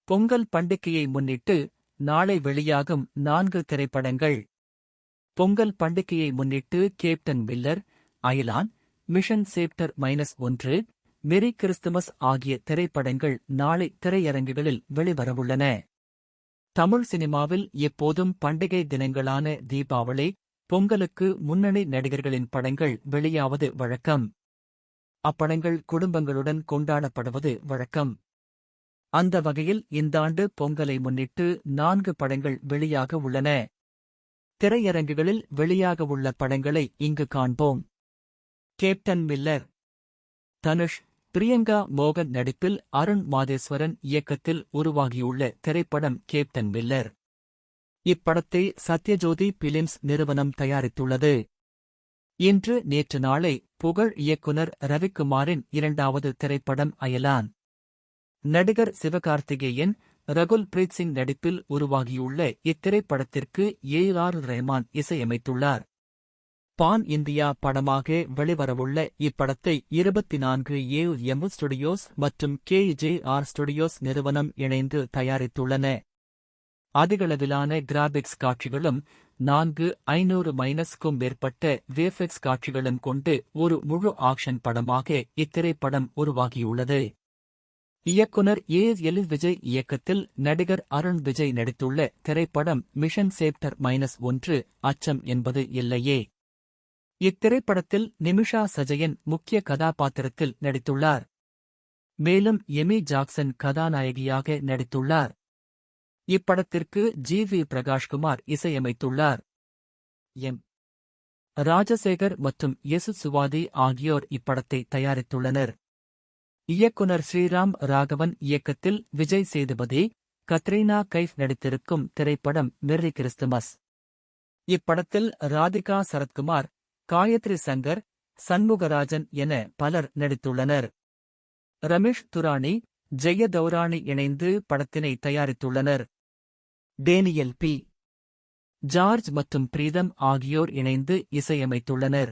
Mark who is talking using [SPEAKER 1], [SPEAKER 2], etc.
[SPEAKER 1] பொங்கல் பண்டிகையை முன்னிட்டு நாளை வெளியாகும் 4 திரைப்படங்கள். பொங்கல் பண்டிகையை முன்னிட்டு கேப்டன் மில்லர், அயலான், மிஷன் சேப்டர் -1, மெரி கிறிஸ்துமஸ் ஆகிய திரைப்படங்கள் நாளை திரையரங்குகளில் வெளிவரவுள்ளன. தமிழ் சினிமாவில் எப்போதும் பண்டிகை தினங்களான தீபாவளி, பொங்கலுக்கு முன்னணி நடிகர்களின் படங்கள் வெளியாவது வழக்கம். அப்படங்கள் குடும்பங்களுடன் கொண்டாடப்படுவது வழக்கம். அந்த வகையில் இந்தாண்டு பொங்கலை முன்னிட்டு 4 படங்கள் வெளியாக உள்ளன. திரையரங்குகளில் வெளியாகவுள்ள படங்களை இங்கு காண்போம். Captain Miller. தனுஷ், பிரியங்கா மோகன் நடிப்பில் அருண் மாதேஸ்வரன் இயக்கத்தில் உருவாகியுள்ள திரைப்படம் கேப்டன் மில்லர். இப்படத்தை சத்யஜோதி பிலிம்ஸ் நிறுவனம் தயாரித்துள்ளது. இன்று நேற்று நாளை புகழ் இயக்குனர் ரவிக்குமாரின் 2வது திரைப்படம் அயலான். நடிகர் சிவகார்த்திகேயன், ரகுல் பிரீத் சிங் நடிப்பில் உருவாகியுள்ள இத்திரைப்படத்திற்கு ஏ.ஆர். ரஹ்மான் இசையமைத்துள்ளார். பான் இந்தியா படமாக வெளிவரவுள்ள இப்படத்தை 24 ஸ்டுடியோஸ் மற்றும் KJR ஸ்டுடியோஸ் நிறுவனம் இணைந்து தயாரித்துள்ளன. அதிகளவிலான கிராபிக்ஸ் காட்சிகளும் 4,500-க்கும் மேற்பட்ட VFX காட்சிகளும் கொண்டு ஒரு முழு ஆக்ஷன் படமாக இத்திரைப்படம் உருவாகியுள்ளது. இயக்குனர் A.L. விஜய் இயக்கத்தில் நடிகர் அருண் விஜய் நடித்துள்ள திரைப்படம் மிஷன் சேப்டர் -1 அச்சம் என்பது இல்லையே. இத்திரைப்படத்தில் நிமிஷா சஜயன் முக்கிய கதாபாத்திரத்தில் நடித்துள்ளார். மேலும் எமி ஜாக்சன் கதாநாயகியாக நடித்துள்ளார். இப்படத்திற்கு G.V. பிரகாஷ்குமார் இசையமைத்துள்ளார். எம். ராஜசேகர் மற்றும் எசு சுவாதி ஆகியோர் இப்படத்தை தயாரித்துள்ளனர். இயக்குனர் ஸ்ரீராம் ராகவன் இயக்கத்தில் விஜய் சேதுபதி, கத்ரீனா கைஃப் நடித்திருக்கும் திரைப்படம் மெர்ரி கிறிஸ்துமஸ். இப்படத்தில் ராதிகா சரத்குமார், காயத்ரி சங்கர், சண்முகராஜன் என பலர் நடித்துள்ளனர். ரமேஷ் துரானி, ஜெயதௌராணி இணைந்து படத்தினை தயாரித்துள்ளனர். Daniel P. ஜார்ஜ் மற்றும் பிரீதம் ஆகியோர் இணைந்து இசையமைத்துள்ளனர்.